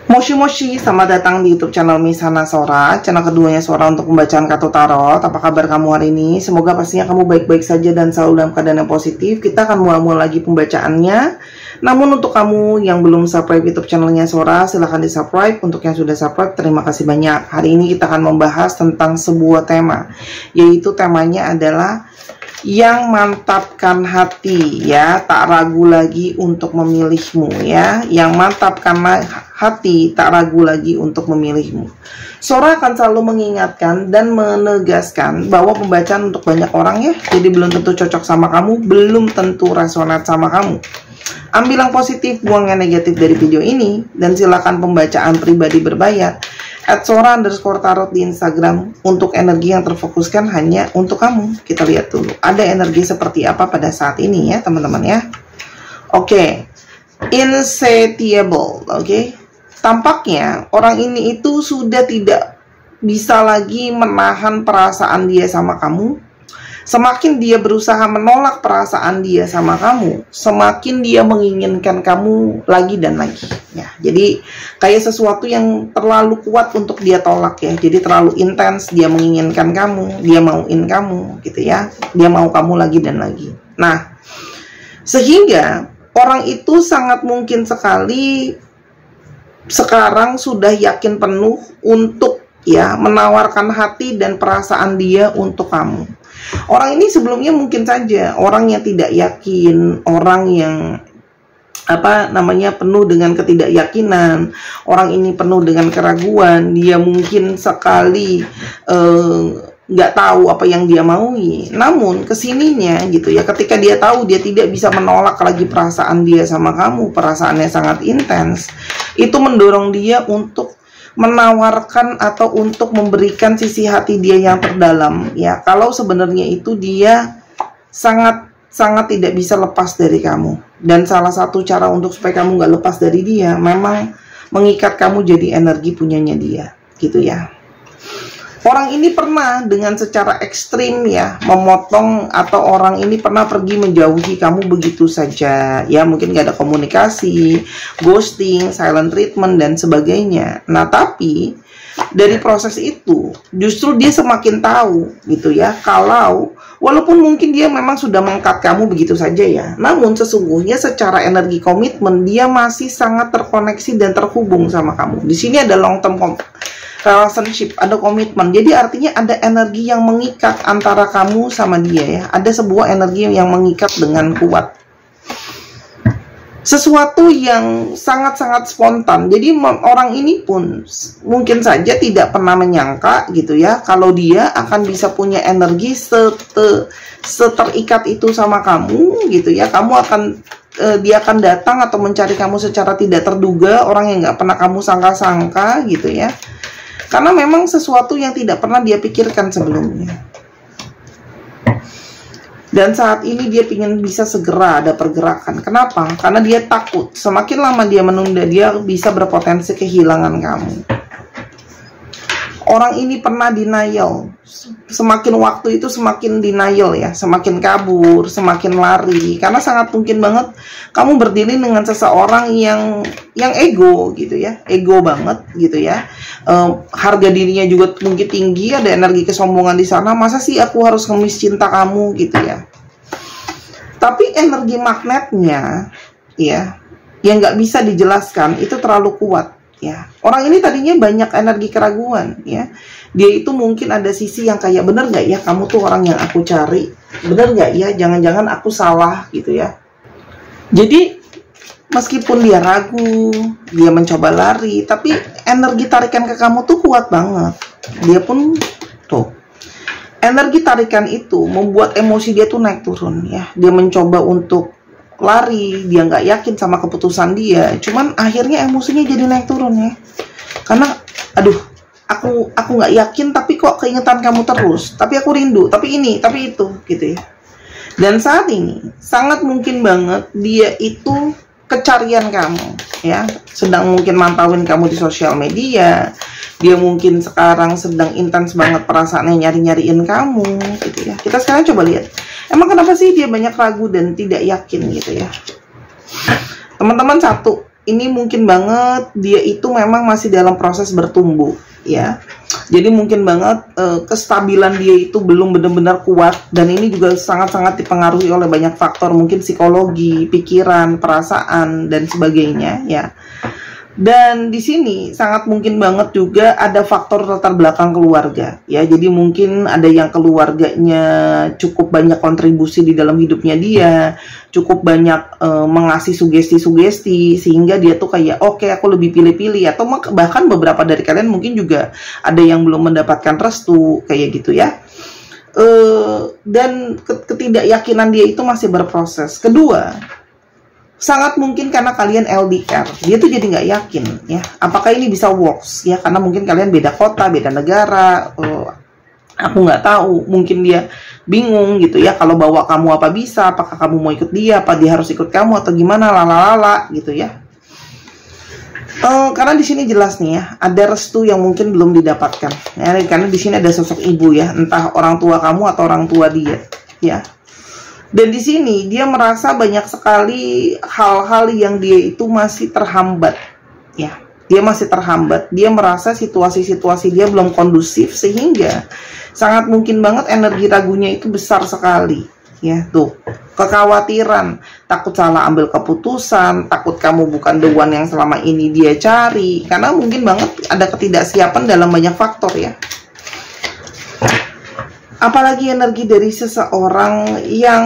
Moshi Moshi, selamat datang di YouTube channel Miss Hana Sora, channel keduanya Sora untuk pembacaan kartu tarot. Apa kabar kamu hari ini? Semoga pastinya kamu baik-baik saja dan selalu dalam keadaan yang positif. Kita akan mulai lagi pembacaannya. Namun untuk kamu yang belum subscribe YouTube channelnya Sora, silahkan di subscribe. Untuk yang sudah subscribe, terima kasih banyak. Hari ini kita akan membahas tentang sebuah tema, yaitu temanya adalah yang mantapkan hati, ya, tak ragu lagi untuk memilihmu, ya, yang mantapkan hati, tak ragu lagi untuk memilihmu. Sora akan selalu mengingatkan dan menegaskan bahwa pembacaan untuk banyak orang, ya, jadi belum tentu cocok sama kamu, belum tentu resonate sama kamu. Ambil yang positif, buang yang negatif dari video ini, dan silakan pembacaan pribadi berbayar @sora_tarot di Instagram untuk energi yang terfokuskan hanya untuk kamu. Kita lihat dulu ada energi seperti apa pada saat ini, ya teman-teman, ya. Oke, insatiable. Oke, tampaknya orang ini itu sudah tidak bisa lagi menahan perasaan dia sama kamu. Semakin dia berusaha menolak perasaan dia sama kamu, semakin dia menginginkan kamu lagi dan lagi, ya. Jadi kayak sesuatu yang terlalu kuat untuk dia tolak, ya. Jadi terlalu intens, dia menginginkan kamu, dia mauin kamu, gitu, ya. Dia mau kamu lagi dan lagi. Nah, sehingga orang itu sangat mungkin sekali sekarang sudah yakin penuh untuk, ya, menawarkan hati dan perasaan dia untuk kamu. Orang ini sebelumnya mungkin saja orang yang tidak yakin, orang yang penuh dengan ketidakyakinan, orang ini penuh dengan keraguan, dia mungkin sekali nggak tahu apa yang dia maui. Namun kesininya, gitu, ya, ketika dia tahu dia tidak bisa menolak lagi perasaan dia sama kamu, perasaannya sangat intens, itu mendorong dia untuk menawarkan atau untuk memberikan sisi hati dia yang terdalam, ya. Kalau sebenarnya itu dia sangat tidak bisa lepas dari kamu, dan salah satu cara untuk supaya kamu nggak lepas dari dia memang mengikat kamu jadi energi punyanya dia, gitu, ya. Orang ini pernah dengan secara ekstrim, ya, memotong, atau orang ini pernah pergi menjauhi kamu begitu saja, ya. Mungkin gak ada komunikasi, ghosting, silent treatment, dan sebagainya. Nah, tapi dari proses itu justru dia semakin tahu, gitu, ya, kalau walaupun mungkin dia memang sudah mengangkat kamu begitu saja, ya, namun sesungguhnya secara energi komitmen dia masih sangat terkoneksi dan terhubung sama kamu. Di sini ada long term relationship, ada komitmen. Jadi artinya ada energi yang mengikat antara kamu sama dia, ya. Ada sebuah energi yang mengikat dengan kuat. Sesuatu yang sangat-sangat spontan. Jadi orang ini pun mungkin saja tidak pernah menyangka, gitu, ya, kalau dia akan bisa punya energi seterikat itu sama kamu, gitu, ya. Kamu akan dia akan datang atau mencari kamu secara tidak terduga, orang yang nggak pernah kamu sangka-sangka, gitu, ya. Karena memang sesuatu yang tidak pernah dia pikirkan sebelumnya. Dan saat ini dia ingin bisa segera ada pergerakan. Kenapa? Karena dia takut semakin lama dia menunda, dia bisa berpotensi kehilangan kamu. Orang ini pernah denial. Semakin waktu itu semakin denial, ya, semakin kabur, semakin lari. Karena sangat mungkin banget kamu berdiri dengan seseorang yang ego, gitu, ya, ego banget, gitu, ya. Harga dirinya juga mungkin tinggi, ada energi kesombongan di sana. Masa sih aku harus ngemis cinta kamu, gitu, ya. Tapi energi magnetnya, ya, yang nggak bisa dijelaskan itu terlalu kuat, ya. Orang ini tadinya banyak energi keraguan, ya. Dia itu mungkin ada sisi yang kayak, bener nggak ya kamu tuh orang yang aku cari, bener nggak ya, jangan-jangan aku salah, gitu, ya. Jadi meskipun dia ragu, dia mencoba lari, tapi energi tarikan ke kamu tuh kuat banget. Dia pun tuh, energi tarikan itu membuat emosi dia tuh naik turun, ya. Dia mencoba untuk lari, dia nggak yakin sama keputusan dia, cuman akhirnya emosinya jadi naik turun, ya. Karena aduh, aku nggak yakin, tapi kok keingetan kamu terus, tapi aku rindu, tapi ini, tapi itu, gitu, ya. Dan saat ini sangat mungkin banget dia itu kecarian kamu, ya, sedang mungkin mantauin kamu di sosial media. Dia mungkin sekarang sedang intens banget perasaannya nyari-nyariin kamu, gitu, ya. Kita sekarang coba lihat, emang kenapa sih dia banyak ragu dan tidak yakin, gitu, ya. Teman-teman, satu, ini mungkin banget dia itu memang masih dalam proses bertumbuh ya. Jadi mungkin banget kestabilan dia itu belum benar-benar kuat, dan ini juga sangat-sangat dipengaruhi oleh banyak faktor, mungkin psikologi, pikiran, perasaan dan sebagainya ya. Dan di sini sangat mungkin banget juga ada faktor latar belakang keluarga ya. Jadi mungkin ada yang keluarganya cukup banyak kontribusi di dalam hidupnya dia, cukup banyak mengasih sugesti-sugesti sehingga dia tuh kayak oke, aku lebih pilih-pilih, atau bahkan beberapa dari kalian mungkin juga ada yang belum mendapatkan restu kayak gitu ya. Dan ketidakyakinan dia itu masih berproses. Kedua, sangat mungkin karena kalian LDR, dia tuh jadi nggak yakin ya, apakah ini bisa works ya, karena mungkin kalian beda kota, beda negara, aku nggak tahu, mungkin dia bingung gitu ya, kalau bawa kamu apa bisa, apakah kamu mau ikut dia, apa dia harus ikut kamu atau gimana, lalalala gitu ya. Karena di sini jelas nih ya, ada restu yang mungkin belum didapatkan ya, karena di sini ada sosok ibu ya, entah orang tua kamu atau orang tua dia ya. Dan di sini dia merasa banyak sekali hal-hal yang dia itu masih terhambat ya. Dia masih terhambat, dia merasa situasi-situasi dia belum kondusif, sehingga sangat mungkin banget energi ragunya itu besar sekali ya. Tuh, kekhawatiran, takut salah ambil keputusan, takut kamu bukan the one yang selama ini dia cari, karena mungkin banget ada ketidaksiapan dalam banyak faktor ya. Apalagi energi dari seseorang yang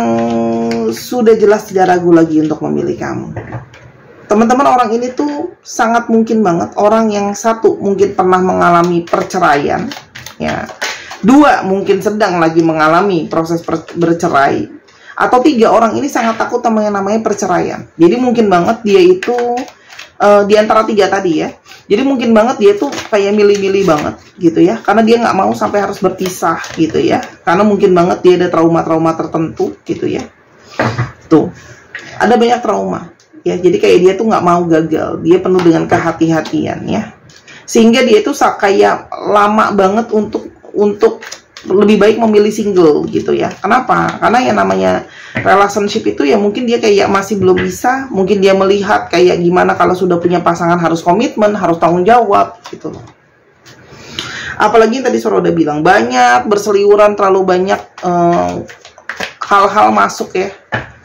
sudah jelas tidak ragu lagi untuk memilih kamu. Teman-teman, orang ini tuh sangat mungkin banget orang yang satu mungkin pernah mengalami perceraian ya. Dua, mungkin sedang lagi mengalami proses bercerai. Atau tiga, orang ini sangat takut sama yang namanya perceraian. Jadi mungkin banget dia itu di antara tiga tadi ya. Jadi mungkin banget dia tuh kayak milih-milih banget gitu ya, karena dia nggak mau sampai harus berpisah gitu ya, karena mungkin banget dia ada trauma-trauma tertentu gitu ya. Tuh, ada banyak trauma ya, jadi kayak dia tuh nggak mau gagal, dia penuh dengan kehati-hatian ya, sehingga dia tuh kayak lama banget untuk lebih baik memilih single gitu ya. Kenapa? Karena yang namanya relationship itu ya mungkin dia kayak masih belum bisa, mungkin dia melihat kayak gimana kalau sudah punya pasangan harus komitmen, harus tanggung jawab gitu loh. Apalagi yang tadi Sora udah bilang, banyak berseliweran, terlalu banyak hal-hal masuk ya,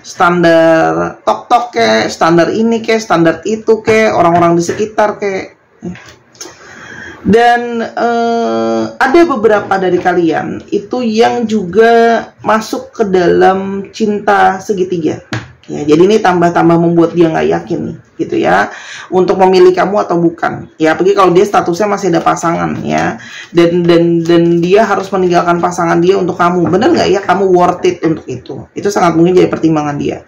standar tok-tok kayak, standar ini kayak, standar itu kayak, orang-orang di sekitar kayak. Dan ada beberapa dari kalian itu yang juga masuk ke dalam cinta segitiga ya. Jadi ini tambah-tambah membuat dia nggak yakin nih gitu ya, untuk memilih kamu atau bukan ya. Apalagi kalau dia statusnya masih ada pasangan ya, dan dia harus meninggalkan pasangan dia untuk kamu. Bener nggak ya kamu worth it untuk itu? Itu sangat mungkin jadi pertimbangan dia.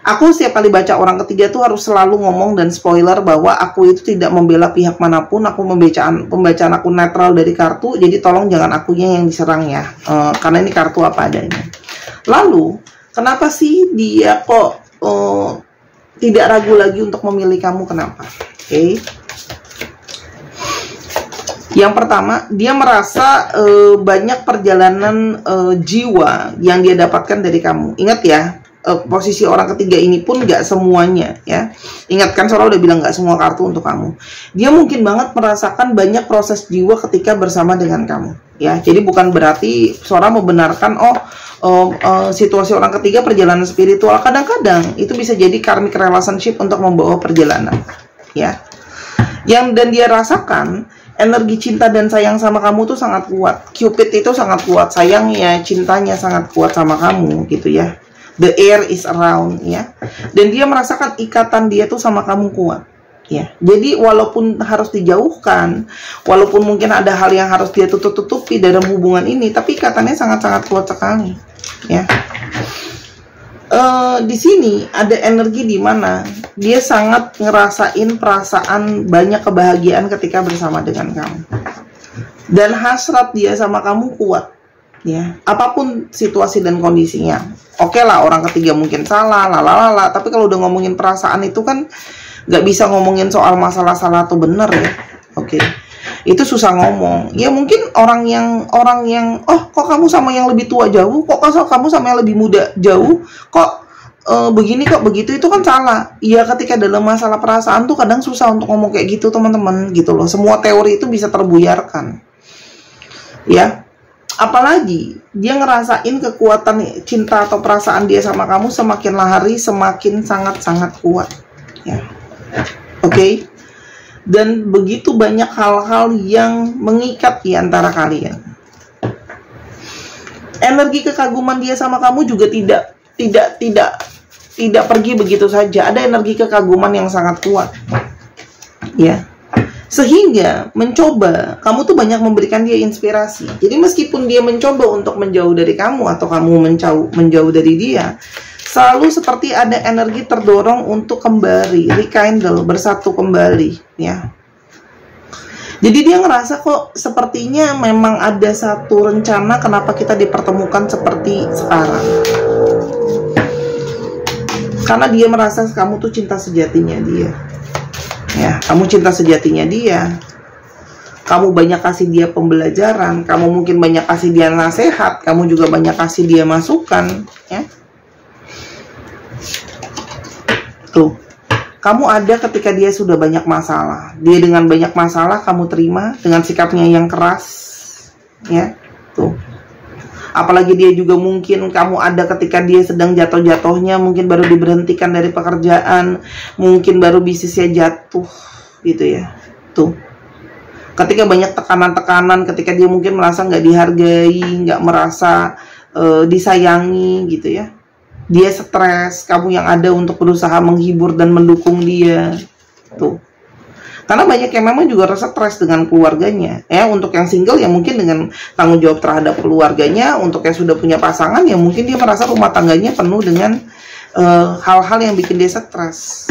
Aku setiap kali baca orang ketiga tuh harus selalu ngomong dan spoiler bahwa aku itu tidak membela pihak manapun. Aku pembacaan aku netral dari kartu, jadi tolong jangan akunya yang diserang ya, karena ini kartu apa adanya. Lalu kenapa sih dia kok tidak ragu lagi untuk memilih kamu? Kenapa? Oke. Yang pertama, dia merasa banyak perjalanan jiwa yang dia dapatkan dari kamu. Ingat ya, posisi orang ketiga ini pun nggak semuanya ya. Ingat kan Sora udah bilang nggak semua kartu untuk kamu. Dia mungkin banget merasakan banyak proses jiwa ketika bersama dengan kamu ya. Jadi bukan berarti Sora membenarkan situasi orang ketiga perjalanan spiritual. Kadang-kadang itu bisa jadi karmic relationship untuk membawa perjalanan ya. Dan dia rasakan energi cinta dan sayang sama kamu tuh sangat kuat. Cupid itu sangat kuat, sayangnya, cintanya sangat kuat sama kamu gitu ya. The air is around ya. Dan dia merasakan ikatan dia tuh sama kamu kuat ya. Jadi walaupun harus dijauhkan, walaupun mungkin ada hal yang harus dia tutup-tutupi dalam hubungan ini, tapi ikatannya sangat-sangat kuat sekali ya. Di sini ada energi di mana dia sangat ngerasain perasaan banyak kebahagiaan ketika bersama dengan kamu. Dan hasrat dia sama kamu kuat ya, apapun situasi dan kondisinya. Oke lah, orang ketiga mungkin salah, lalalala, tapi kalau udah ngomongin perasaan itu kan nggak bisa ngomongin soal masalah salah atau benar ya. Oke, itu susah ngomong. Ya mungkin orang yang oh kok kamu sama yang lebih tua jauh, kok kamu sama yang lebih muda jauh, kok begini kok, begitu, itu kan salah. Iya, ketika dalam masalah perasaan tuh kadang susah untuk ngomong kayak gitu teman-teman, gitu loh. Semua teori itu bisa terbuyarkan, ya. Apalagi dia ngerasain kekuatan cinta atau perasaan dia sama kamu semakin hari semakin sangat-sangat kuat, ya. Oke. Dan begitu banyak hal-hal yang mengikat di antara kalian. Energi kekaguman dia sama kamu juga tidak pergi begitu saja. Ada energi kekaguman yang sangat kuat, ya. Sehingga mencoba, kamu tuh banyak memberikan dia inspirasi. Jadi meskipun dia mencoba untuk menjauh dari kamu atau kamu menjauh dari dia, selalu seperti ada energi terdorong untuk kembali, rekindle, bersatu kembali, ya. Jadi dia ngerasa kok sepertinya memang ada satu rencana kenapa kita dipertemukan seperti sekarang. Karena dia merasa kamu tuh cinta sejatinya dia. Ya, kamu cinta sejatinya dia. Kamu banyak kasih dia pembelajaran, kamu mungkin banyak kasih dia nasihat, kamu juga banyak kasih dia masukan, ya. Tuh. Kamu ada ketika dia sudah banyak masalah. Dia dengan banyak masalah kamu terima dengan sikapnya yang keras, ya. Tuh. Apalagi dia juga mungkin kamu ada ketika dia sedang jatuh-jatuhnya, mungkin baru diberhentikan dari pekerjaan, mungkin baru bisnisnya jatuh, gitu ya. Tuh. Ketika banyak tekanan-tekanan, ketika dia mungkin merasa nggak dihargai, nggak merasa disayangi, gitu ya. Dia stres, kamu yang ada untuk berusaha menghibur dan mendukung dia. Tuh. Karena banyak yang memang juga rasa stres dengan keluarganya, ya. Untuk yang single ya mungkin dengan tanggung jawab terhadap keluarganya. Untuk yang sudah punya pasangan ya mungkin dia merasa rumah tangganya penuh dengan hal-hal yang bikin dia stres.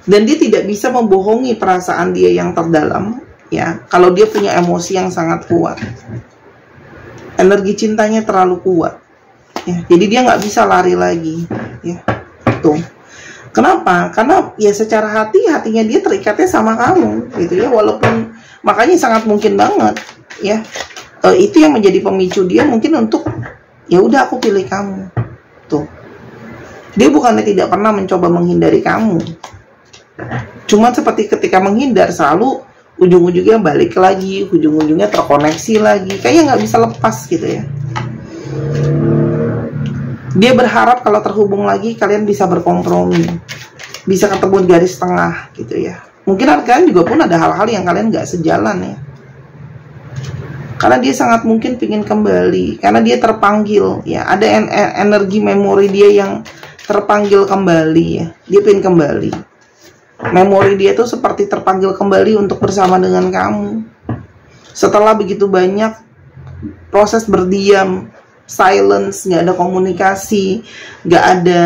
Dan dia tidak bisa membohongi perasaan dia yang terdalam, ya. Kalau dia punya emosi yang sangat kuat, energi cintanya terlalu kuat, ya. Jadi dia nggak bisa lari lagi, ya. Tuh. Kenapa? Karena ya secara hatinya dia terikatnya sama kamu, gitu ya. Walaupun makanya sangat mungkin banget, ya. Itu yang menjadi pemicu dia mungkin untuk ya udah aku pilih kamu. Tuh. Dia bukannya tidak pernah mencoba menghindari kamu. Cuman seperti ketika menghindar selalu ujung-ujungnya balik lagi, ujung-ujungnya terkoneksi lagi, kayaknya nggak bisa lepas, gitu ya. Dia berharap kalau terhubung lagi kalian bisa berkompromi, bisa ketemu di garis tengah, gitu ya. Mungkin kalian juga pun ada hal-hal yang kalian nggak sejalan, ya. Karena dia sangat mungkin pingin kembali, karena dia terpanggil, ya. Ada energi memori dia yang terpanggil kembali, ya. Dia pingin kembali. Memori dia tuh seperti terpanggil kembali untuk bersama dengan kamu. Setelah begitu banyak proses berdiam, silence, nggak ada komunikasi, nggak ada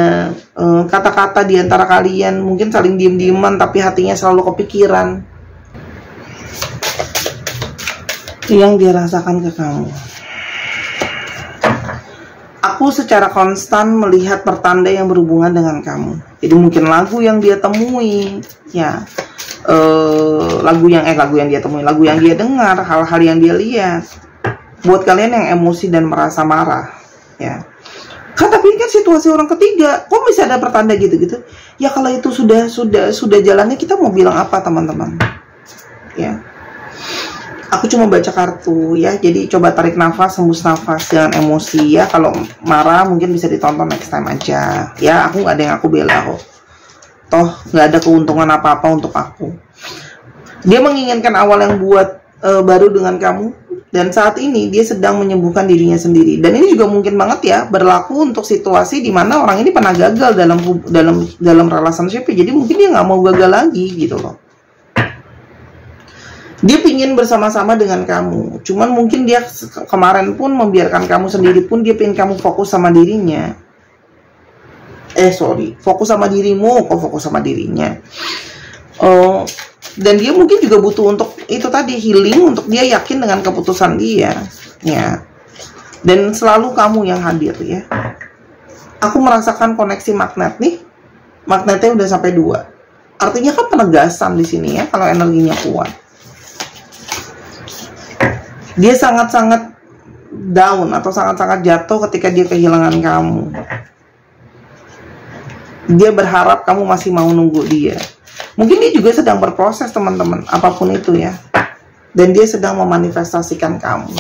kata-kata di antara kalian, mungkin saling diem-dieman tapi hatinya selalu kepikiran. Yang dia rasakan ke kamu. Aku secara konstan melihat pertanda yang berhubungan dengan kamu. Jadi mungkin lagu yang dia temui, ya, lagu yang dia temui, lagu yang dia dengar, hal-hal yang dia lihat. Buat kalian yang emosi dan merasa marah, ya. Tapi kan situasi orang ketiga, kok bisa ada pertanda gitu-gitu? Ya kalau itu sudah jalannya, kita mau bilang apa, teman-teman? Ya. Aku cuma baca kartu, ya. Jadi coba tarik nafas, hembus nafas, jangan emosi, ya. Kalau marah mungkin bisa ditonton next time aja, ya. Aku nggak ada yang aku bela kok. Toh nggak ada keuntungan apa-apa untuk aku. Dia menginginkan awal yang baru dengan kamu. Dan saat ini dia sedang menyembuhkan dirinya sendiri. Dan ini juga mungkin banget ya berlaku untuk situasi di mana orang ini pernah gagal dalam relationship. Jadi mungkin dia nggak mau gagal lagi, gitu loh. Dia pingin bersama-sama dengan kamu. Cuman mungkin dia kemarin pun membiarkan kamu sendiri pun dia pingin kamu fokus sama dirinya. Fokus sama dirimu, kok fokus sama dirinya. Dan dia mungkin juga butuh untuk itu tadi, healing, untuk dia yakin dengan keputusan dia, ya. Dan selalu kamu yang hadir, ya. Aku merasakan koneksi magnet nih. Magnetnya udah sampai 2. Artinya kan penegasan di sini, ya, kalau energinya kuat. Dia sangat-sangat down atau sangat-sangat jatuh ketika dia kehilangan kamu. Dia berharap kamu masih mau nunggu dia. Mungkin dia juga sedang berproses teman-teman, apapun itu ya. Dan dia sedang memanifestasikan kamu.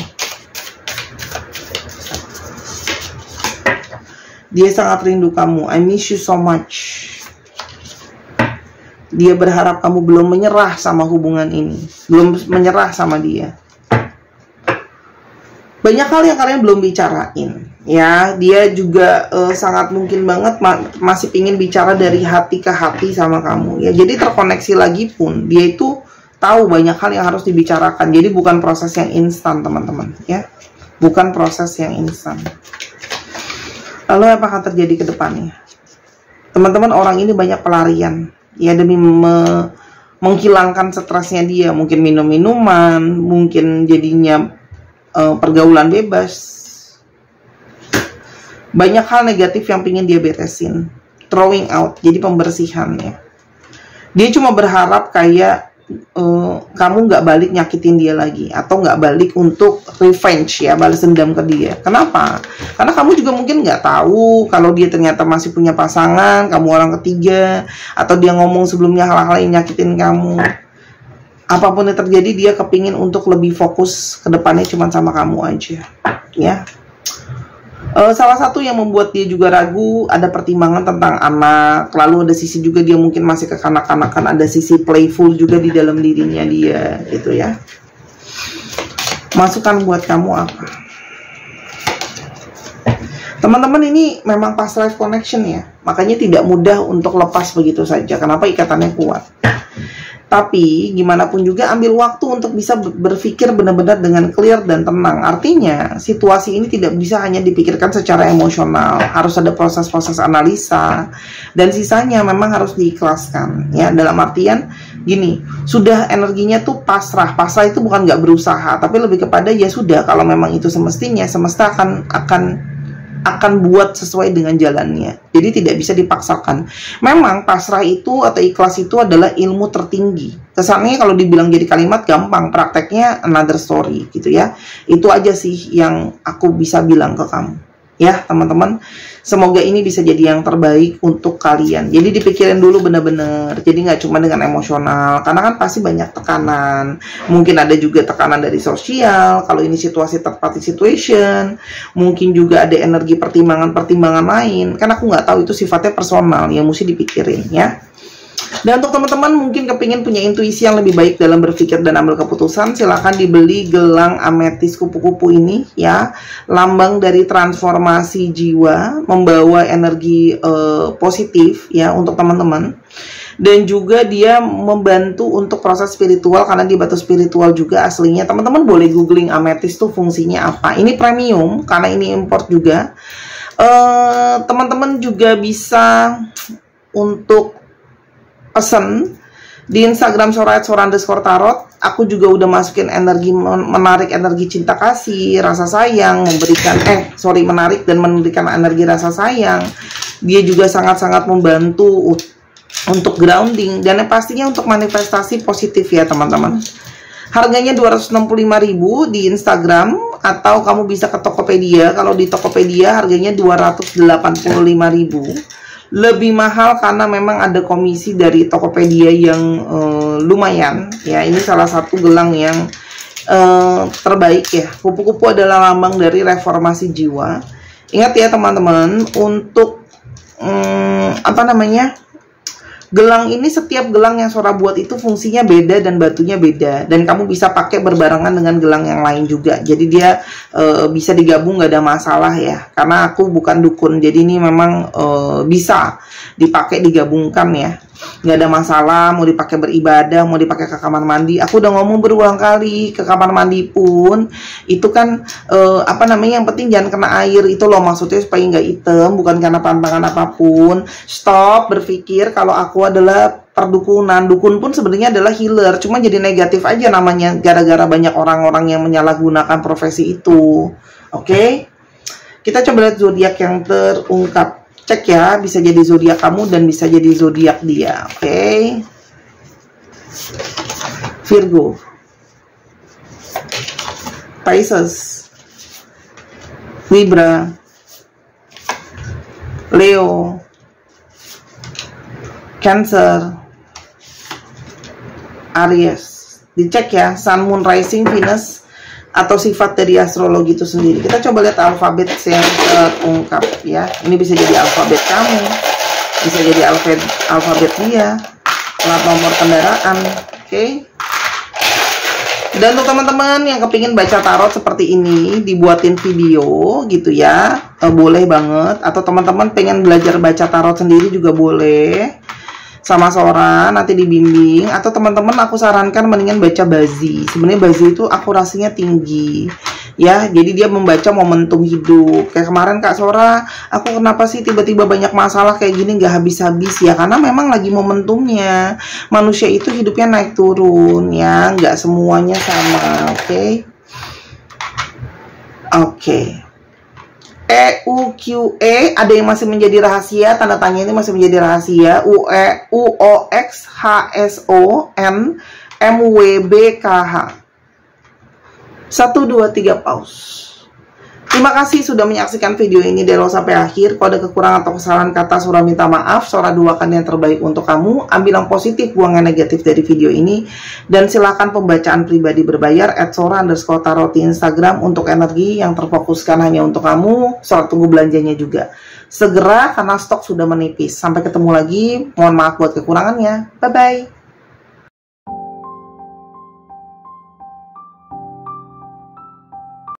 Dia sangat rindu kamu. I miss you so much. Dia berharap kamu belum menyerah sama hubungan ini. Belum menyerah sama dia. Banyak hal yang kalian belum bicarain. Ya, dia juga sangat mungkin banget masih pingin bicara dari hati ke hati sama kamu. Ya, jadi terkoneksi lagi pun, dia itu tahu banyak hal yang harus dibicarakan. Jadi bukan proses yang instan teman-teman. Ya, bukan proses yang instan. Lalu apa akan terjadi ke depannya? Teman-teman, orang ini banyak pelarian. Ya, demi menghilangkan stresnya dia. Mungkin minum minuman, mungkin jadinya pergaulan bebas. Banyak hal negatif yang pingin dia beresin. Throwing out, jadi pembersihan ya. Dia cuma berharap kayak kamu nggak balik nyakitin dia lagi, atau nggak balik untuk revenge ya, balas dendam ke dia. Kenapa? Karena kamu juga mungkin nggak tahu kalau dia ternyata masih punya pasangan, kamu orang ketiga, atau dia ngomong sebelumnya hal-hal yang nyakitin kamu. Apapun yang terjadi, dia kepingin untuk lebih fokus ke depannya cuma sama kamu aja ya. Salah satu yang membuat dia juga ragu, ada pertimbangan tentang anak. Lalu ada sisi juga dia mungkin masih kekanak-kanakan, ada sisi playful juga di dalam dirinya dia, gitu ya. Masukan buat kamu apa? Teman-teman, ini memang past life connection ya. Makanya tidak mudah untuk lepas begitu saja. Kenapa? Ikatannya kuat. Tapi gimana pun juga ambil waktu untuk bisa berpikir benar-benar dengan clear dan tenang. Artinya situasi ini tidak bisa hanya dipikirkan secara emosional. Harus ada proses-proses analisa. Dan sisanya memang harus diikhlaskan. Ya, dalam artian gini, sudah energinya tuh pasrah. Pasrah itu bukan nggak berusaha, tapi lebih kepada ya sudah, kalau memang itu semestinya, semesta akan buat sesuai dengan jalannya. Jadi tidak bisa dipaksakan. Memang pasrah itu atau ikhlas itu adalah ilmu tertinggi. Kesannya kalau dibilang jadi kalimat gampang, prakteknya another story gitu ya. Itu aja sih yang aku bisa bilang ke kamu. Ya teman-teman, semoga ini bisa jadi yang terbaik untuk kalian. Jadi dipikirin dulu benar-benar. Jadi nggak cuma dengan emosional, karena kan pasti banyak tekanan. Mungkin ada juga tekanan dari sosial. Kalau ini situasi third party situation, mungkin juga ada energi pertimbangan-pertimbangan lain. Karena aku nggak tahu, itu sifatnya personal, yang mesti dipikirin ya. Dan untuk teman-teman mungkin kepingin punya intuisi yang lebih baik dalam berpikir dan ambil keputusan, silahkan dibeli gelang ametis kupu-kupu ini ya. Lambang dari transformasi jiwa, membawa energi positif ya untuk teman-teman. Dan juga dia membantu untuk proses spiritual, karena di batu spiritual juga aslinya. Teman-teman boleh googling ametis tuh fungsinya apa. Ini premium karena ini import juga. Teman-teman juga bisa untuk pesen di Instagram @sora_tarot. Aku juga udah masukin energi, menarik energi cinta kasih, rasa sayang, memberikan menarik dan memberikan energi rasa sayang. Dia juga sangat-sangat membantu untuk grounding, dan yang pastinya untuk manifestasi positif ya teman-teman. Harganya 265.000 di Instagram, atau kamu bisa ke Tokopedia. Kalau di Tokopedia harganya 285.000. Lebih mahal karena memang ada komisi dari Tokopedia yang lumayan ya. Ini salah satu gelang yang terbaik ya. Kupu-kupu adalah lambang dari reformasi jiwa. Ingat ya teman-teman, untuk gelang ini, setiap gelang yang Sora buat itu fungsinya beda dan batunya beda, dan kamu bisa pakai berbarengan dengan gelang yang lain juga. Jadi dia bisa digabung, nggak ada masalah ya. Karena aku bukan dukun, jadi ini memang bisa dipakai digabungkan ya. Nggak ada masalah, mau dipakai beribadah, mau dipakai ke kamar mandi. Aku udah ngomong berulang kali, ke kamar mandi pun itu kan yang penting jangan kena air itu loh, maksudnya supaya nggak hitam, bukan karena pantangan apapun. Stop berpikir kalau aku adalah perdukunan. Dukun pun sebenarnya adalah healer, cuma jadi negatif aja namanya gara-gara banyak orang-orang yang menyalahgunakan profesi itu. Oke? Kita coba lihat zodiak yang terungkap. Cek ya, bisa jadi zodiak kamu dan bisa jadi zodiak dia. Oke? Virgo, Pisces, Libra, Leo, Cancer, Aries. Dicek ya, Sun, Moon, Rising, Venus, atau sifat dari astrologi itu sendiri. Kita coba lihat alfabet yang terungkap ya. Ini bisa jadi alfabet kamu, bisa jadi alfabet dia, plat nomor kendaraan. Oke. Dan untuk teman-teman yang kepingin baca tarot seperti ini, dibuatin video gitu ya, boleh banget. Atau teman-teman pengen belajar baca tarot sendiri juga boleh, sama Sora nanti dibimbing. Atau teman-teman aku sarankan mendingan baca Bazi. Sebenarnya Bazi itu akurasinya tinggi ya, jadi dia membaca momentum hidup. Kayak kemarin Kak Sora, aku kenapa sih tiba-tiba banyak masalah kayak gini nggak habis-habis ya, karena memang lagi momentumnya. Manusia itu hidupnya naik turun ya, nggak semuanya sama. Oke. EUQE ada yang masih menjadi rahasia, tanda tanya ini masih menjadi rahasia. UOXHSON MWBKH 1, 2, 3 pause. Terima kasih sudah menyaksikan video ini dari awal sampai akhir. Kalau ada kekurangan atau kesalahan kata, Sora minta maaf. Sora doakan yang terbaik untuk kamu. Ambil yang positif, buang yang negatif dari video ini. Dan silakan pembacaan pribadi berbayar @sora_tarot di Instagram untuk energi yang terfokuskan hanya untuk kamu. Sora tunggu belanjanya juga segera karena stok sudah menipis. Sampai ketemu lagi. Mohon maaf buat kekurangannya. Bye bye.